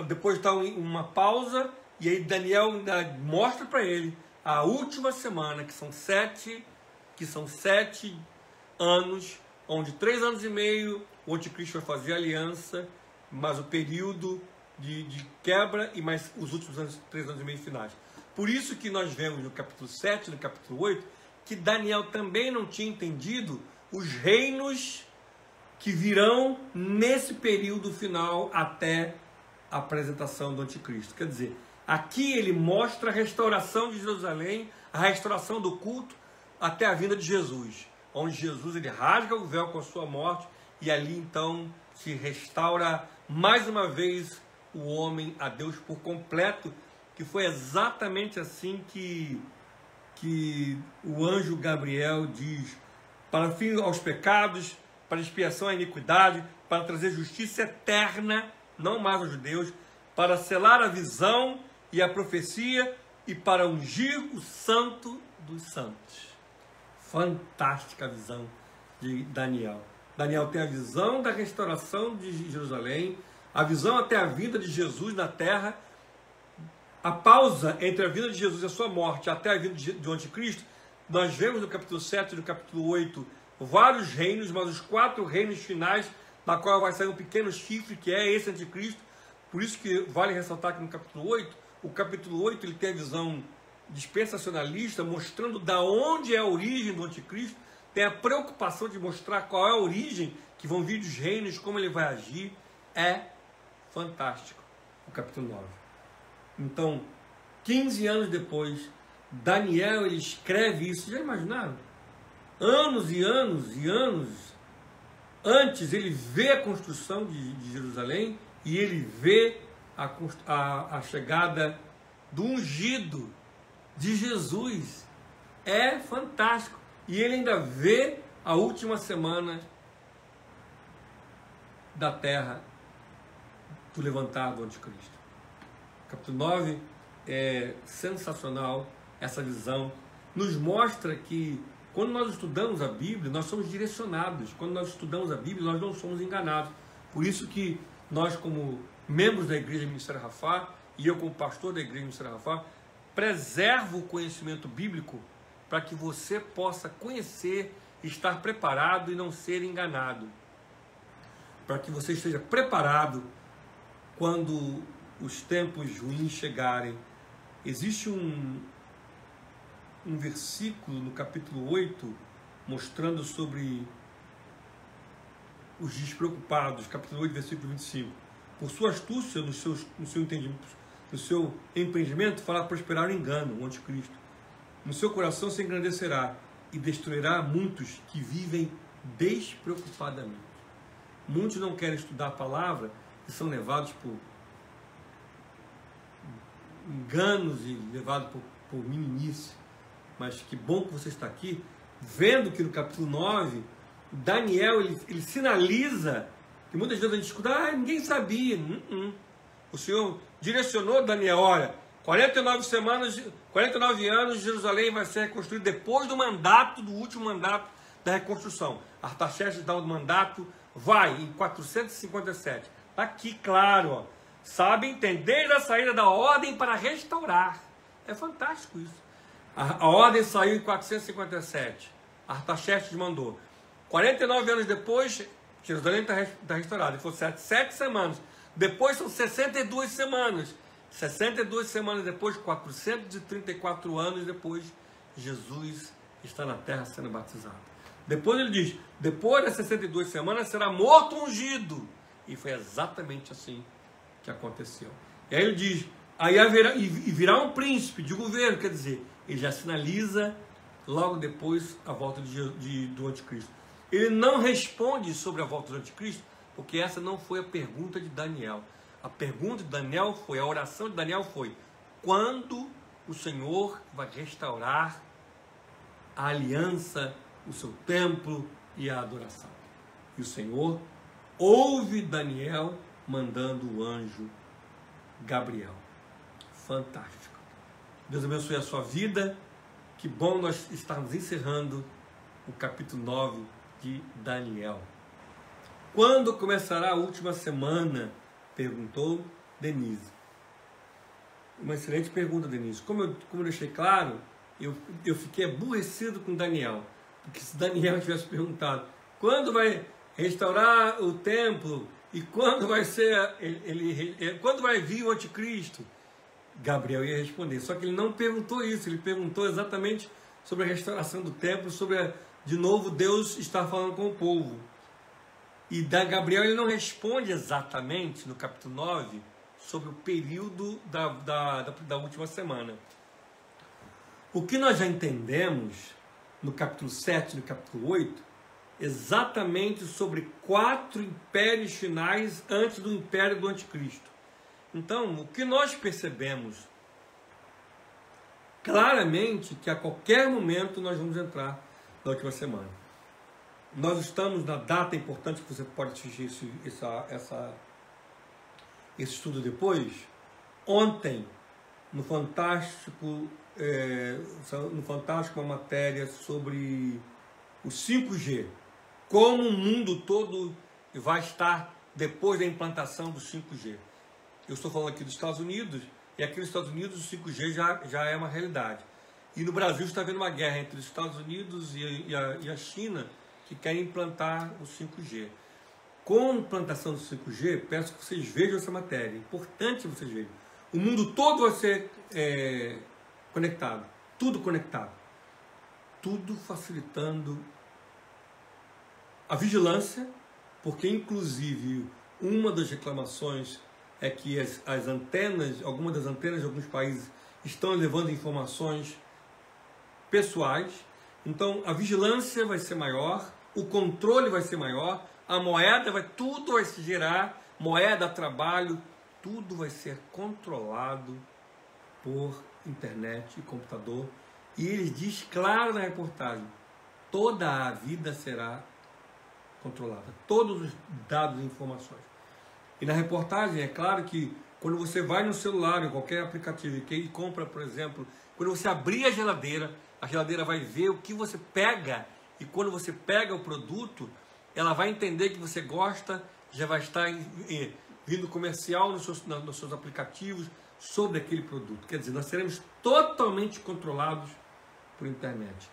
Depois está uma pausa, e aí Daniel mostra para ele a última semana, que são 7 anos, onde 3 anos e meio o anticristo vai fazer aliança, mas o período de quebra e mais os últimos 3 anos e meio finais. Por isso que nós vemos no capítulo 7, no capítulo 8, que Daniel também não tinha entendido os reinos que virão nesse período final até a apresentação do anticristo. Quer dizer, aqui ele mostra a restauração de Jerusalém, a restauração do culto até a vinda de Jesus, onde Jesus ele rasga o véu com a sua morte e ali então se restaura mais uma vez o homem a Deus por completo, que foi exatamente assim que o anjo Gabriel diz: para fim aos pecados, para expiação à iniquidade, para trazer justiça eterna, não mais aos judeus, para selar a visão e a profecia e para ungir o santo dos santos. Fantástica visão de Daniel. Daniel tem a visão da restauração de Jerusalém, a visão até a vinda de Jesus na terra, a pausa entre a vinda de Jesus e a sua morte até a vinda do anticristo. Nós vemos no capítulo 7 e no capítulo 8 vários reinos, mas os 4 reinos finais, na qual vai sair um pequeno chifre, que é esse anticristo. Por isso que vale ressaltar que no capítulo 8, o capítulo 8 ele tem a visão dispensacionalista, mostrando da onde é a origem do anticristo, tem a preocupação de mostrar qual é a origem, que vão vir dos reinos, como ele vai agir. É fantástico o capítulo 9. Então, 15 anos depois, Daniel ele escreve isso. Já imaginaram? Anos e anos e anos antes, ele vê a construção de Jerusalém e ele vê a chegada do ungido de Jesus. É fantástico. E ele ainda vê a última semana da terra do levantar do anticristo. Capítulo 9 é sensacional, essa visão. Nos mostra que quando nós estudamos a Bíblia, nós somos direcionados. Quando nós estudamos a Bíblia, nós não somos enganados. Por isso que nós, como membros da Igreja Ministério Rafah, e eu como pastor da Igreja Ministério Rafah, preservo o conhecimento bíblico para que você possa conhecer, estar preparado e não ser enganado. Para que você esteja preparado quando os tempos ruins chegarem. Existe um versículo no capítulo 8 mostrando sobre os despreocupados, capítulo 8, versículo 25. Por sua astúcia, no seu entendimento, no seu empreendimento, fará prosperar o engano, o anticristo. No seu coração se engrandecerá e destruirá muitos que vivem despreocupadamente. Muitos não querem estudar a palavra e são levados por enganos e levados por meninice. Mas que bom que você está aqui, vendo que no capítulo 9, Daniel ele sinaliza, que muitas vezes a gente escuta, ninguém sabia. O Senhor direcionou Daniel, olha, 49 anos, Jerusalém vai ser reconstruída depois do último mandato da reconstrução. Artaxerxes dá o mandato, vai em 457. Está aqui claro, ó. Sabe entender a saída da ordem para restaurar. É fantástico isso. A ordem saiu em 457. Artaxerxes mandou. 49 anos depois, Jerusalém está restaurada. Ele falou 7 semanas. Depois são 62 semanas. 62 semanas depois, 434 anos depois, Jesus está na terra sendo batizado. Depois ele diz, depois das 62 semanas será morto ungido. E foi exatamente assim que aconteceu. E aí ele diz, aí virá um príncipe de governo, quer dizer, ele já sinaliza logo depois a volta do anticristo. Ele não responde sobre a volta do anticristo, porque essa não foi a pergunta de Daniel. A pergunta de Daniel foi, a oração de Daniel foi, quando o Senhor vai restaurar a aliança, o seu templo e a adoração? E o Senhor ouve Daniel mandando o anjo Gabriel. Fantástico. Deus abençoe a sua vida. Que bom nós estarmos encerrando o capítulo 9 de Daniel. Quando começará a última semana? Perguntou Denise. Uma excelente pergunta, Denise. Como eu deixei claro, eu fiquei aborrecido com Daniel. Porque se Daniel tivesse perguntado quando vai restaurar o templo e quando vai ser quando vai vir o anticristo, Gabriel ia responder. Só que ele não perguntou isso, ele perguntou exatamente sobre a restauração do templo, sobre de novo Deus estar falando com o povo. E Gabriel ele não responde exatamente no capítulo 9 sobre o período da última semana. O que nós já entendemos no capítulo 7 e no capítulo 8, exatamente sobre 4 impérios finais antes do império do anticristo. Então, o que nós percebemos claramente que a qualquer momento nós vamos entrar na última semana. Nós estamos na data importante que você pode assistir esse estudo depois. Ontem, no Fantástico, uma matéria sobre o 5G. Como o mundo todo vai estar depois da implantação do 5G. Eu estou falando aqui dos Estados Unidos, e aqui nos Estados Unidos o 5G já é uma realidade. E no Brasil está havendo uma guerra entre os Estados Unidos e a China, que querem implantar o 5G. Com a implantação do 5G, peço que vocês vejam essa matéria. É importante que vocês vejam. O mundo todo vai ser conectado. Tudo conectado. Tudo facilitando a vigilância, porque inclusive uma das reclamações é que as antenas, algumas das antenas de alguns países estão levando informações pessoais. Então a vigilância vai ser maior, o controle vai ser maior, a moeda tudo vai se gerar, moeda, trabalho, tudo vai ser controlado por internet e computador. E ele diz claro na reportagem, toda a vida será controlada, todos os dados e informações. E na reportagem é claro que quando você vai no celular, em qualquer aplicativo e compra, por exemplo, quando você abrir a geladeira vai ver o que você pega, e quando você pega o produto, ela vai entender que você gosta, já vai estar vindo comercial nos seus aplicativos sobre aquele produto. Quer dizer, nós seremos totalmente controlados por internet.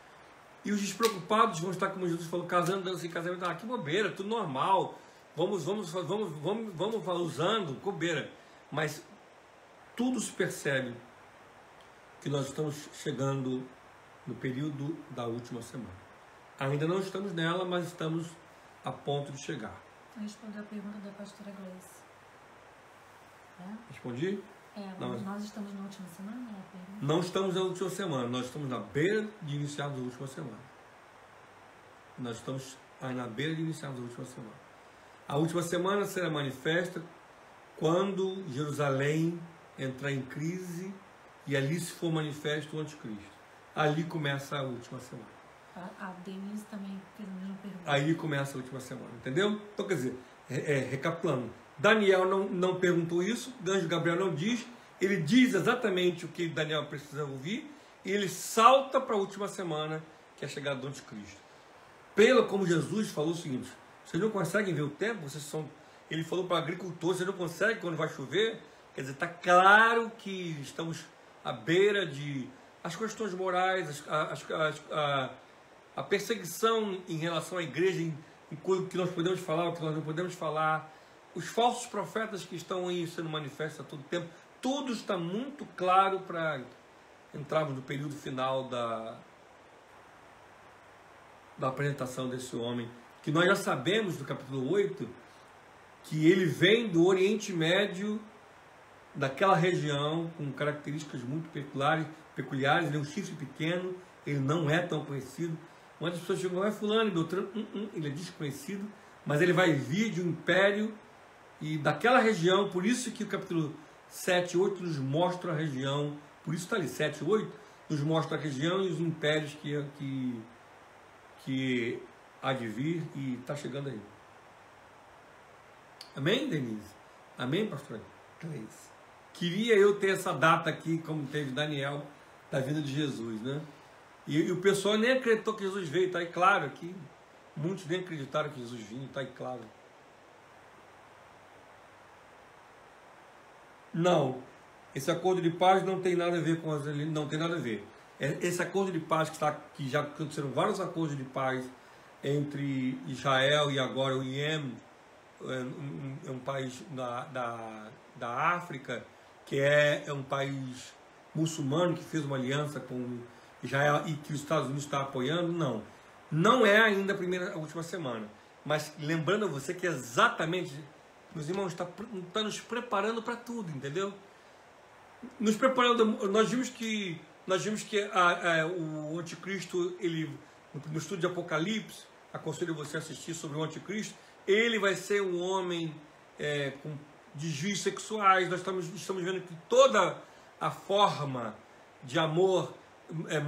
E os despreocupados vão estar, como Jesus falou, casando, assim, casamento, que bobeira, tudo normal, vamos usando, bobeira. Mas tudo se percebe que nós estamos chegando no período da última semana. Ainda não estamos nela, mas estamos a ponto de chegar. Eu respondi a pergunta da pastora Gleice. Respondi? Nós estamos na última semana? Não estamos na última semana, nós estamos na beira de iniciarmos a última semana. Nós estamos na beira de iniciarmos a última semana. A última semana será manifesta quando Jerusalém entrar em crise e ali se for manifesto o anticristo. Ali começa a última semana. A Denise também fez a mesma pergunta. Aí começa a última semana, entendeu? Então, quer dizer, recapitulando, Daniel não perguntou isso, o anjo Gabriel não diz, ele diz exatamente o que Daniel precisa ouvir, e ele salta para a última semana, que é a chegada do anticristo. Como Jesus falou o seguinte, vocês não conseguem ver o tempo, ele falou para agricultores, vocês não conseguem quando vai chover, quer dizer, está claro que estamos à beira de as questões morais, a perseguição em relação à igreja, em que nós podemos falar, o que nós não podemos falar, os falsos profetas que estão aí sendo manifestos a todo tempo, tudo está muito claro para entrarmos no período final da apresentação desse homem, que nós já sabemos do capítulo 8, que ele vem do Oriente Médio, daquela região, com características muito peculiares, ele é um chifre pequeno, ele não é tão conhecido. Muitas pessoas chegam, é fulano, Beltrano, ele é desconhecido, mas ele vai vir de um império e daquela região, por isso que o capítulo 7 e 8 nos mostra a região, por isso está ali, 7 e 8, nos mostra a região e os impérios que há de vir e está chegando aí. Amém, Denise? Amém, pastor Cleis? Queria eu ter essa data aqui, como teve Daniel, da vinda de Jesus, né? E o pessoal nem acreditou que Jesus veio, está aí claro aqui. Muitos nem acreditaram que Jesus vinha, está aí claro. Não, esse acordo de paz não tem nada a ver com as... Não tem nada a ver. Esse acordo de paz que já aconteceram vários acordos de paz entre Israel e agora o Iêmen, é um país da África, que é um país muçulmano que fez uma aliança com Israel e que os Estados Unidos está apoiando. Não é ainda a última semana, mas lembrando a você que exatamente, meus irmãos, está nos preparando para tudo, entendeu? Nos preparando. Nós vimos que o anticristo, ele, no estudo de Apocalipse, aconselho você a assistir sobre o anticristo, ele vai ser um homem com desvios sexuais. Nós estamos vendo que toda a forma de amor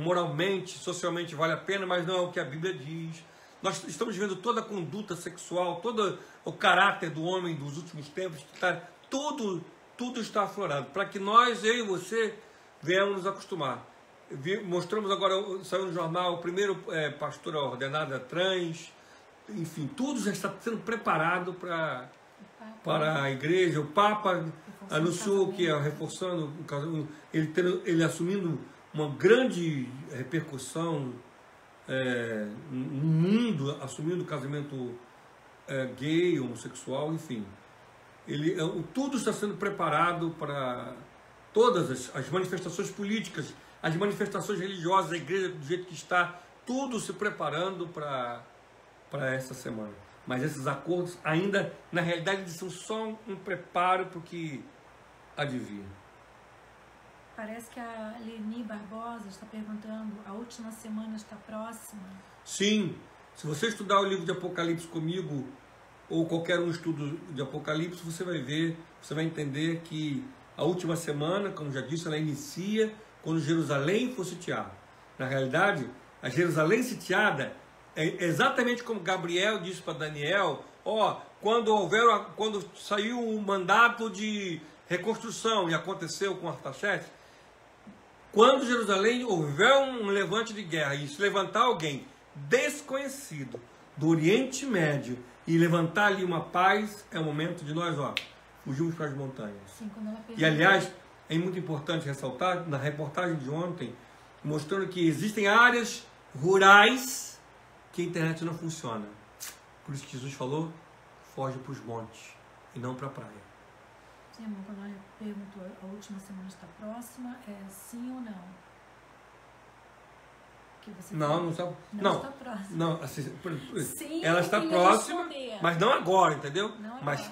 moralmente, socialmente vale a pena, mas não é o que a Bíblia diz. Nós estamos vendo toda a conduta sexual, todo o caráter do homem dos últimos tempos, tudo está aflorado, para que nós, eu e você, venhamos nos acostumar. Mostramos agora, saiu no jornal, o primeiro pastora ordenada trans, enfim, tudo já está sendo preparado para a igreja. O Papa anunciou que, reforçando o casamento, ele assumindo uma grande repercussão no mundo, assumindo o casamento gay, homossexual, enfim. Tudo está sendo preparado para todas as manifestações políticas, as manifestações religiosas, a igreja do jeito que está, tudo se preparando para essa semana. Mas esses acordos ainda, na realidade, eles são só um preparo para o que adivinha. Parece que a Leni Barbosa está perguntando, a última semana está próxima? Sim, se você estudar o livro de Apocalipse comigo, ou qualquer estudo de Apocalipse, você vai ver, você vai entender que a última semana, como já disse, ela inicia quando Jerusalém for sitiada. Na realidade, a Jerusalém sitiada é exatamente como Gabriel disse para Daniel, quando saiu o mandato de reconstrução, e aconteceu com Artaxerxes, quando Jerusalém houver um levante de guerra e se levantar alguém desconhecido do Oriente Médio e levantar ali uma paz, é o momento de nós, fugimos para as montanhas. Sim, e aliás, é muito importante ressaltar, na reportagem de ontem, mostrando que existem áreas rurais que a internet não funciona. Por isso que Jesus falou, foge para os montes e não para a praia. Sim, irmão, quando ela perguntou, a última semana está próxima, é sim ou não? Que você não está próxima. Não, assim, sim, ela está próxima, mas não agora, entendeu? Não agora. Mas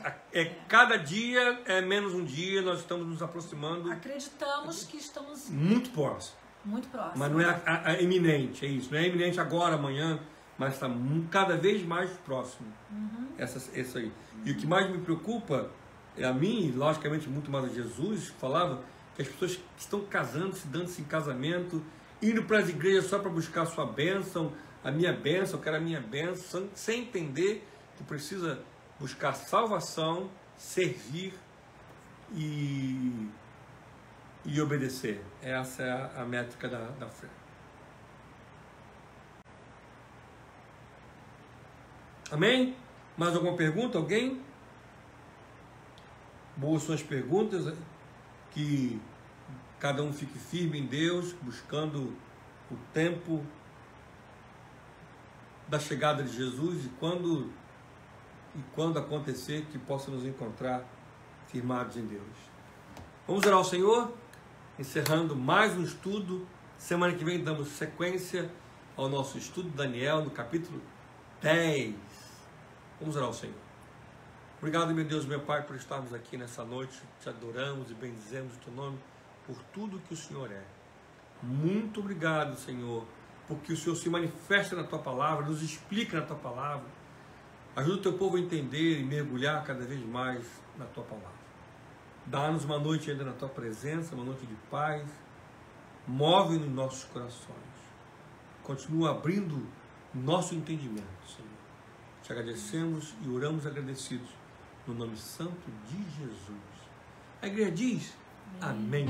cada dia é menos um dia, nós estamos nos aproximando. Acreditamos que estamos muito próximo. Muito próximo. Mas não é iminente, é isso. Não é iminente agora, amanhã, mas está cada vez mais próximo. Uhum. Essa aí. E o que mais me preocupa, a mim, e logicamente muito mais a Jesus, falava que as pessoas que estão casando-se, dando-se em casamento, indo para as igrejas só para buscar a sua bênção, a minha bênção, eu quero a minha bênção, sem entender que precisa buscar salvação, servir e obedecer. Essa é a métrica da fé. Amém? Mais alguma pergunta? Alguém? Boas suas perguntas. Que cada um fique firme em Deus, buscando o tempo da chegada de Jesus e quando acontecer, que possa nos encontrar firmados em Deus. Vamos orar ao Senhor, encerrando mais um estudo. Semana que vem damos sequência ao nosso estudo de Daniel no capítulo 10. Vamos orar ao Senhor. Obrigado, meu Deus, meu Pai, por estarmos aqui nessa noite. Te adoramos e bendizemos o Teu nome por tudo que o Senhor é. Muito obrigado, Senhor, porque o Senhor se manifesta na Tua palavra, nos explica na Tua palavra. Ajuda o Teu povo a entender e mergulhar cada vez mais na Tua palavra. Dá-nos uma noite ainda na Tua presença, uma noite de paz. Move nos nossos corações. Continua abrindo nosso entendimento, Senhor. Te agradecemos e oramos agradecidos no nome santo de Jesus. A igreja diz amém.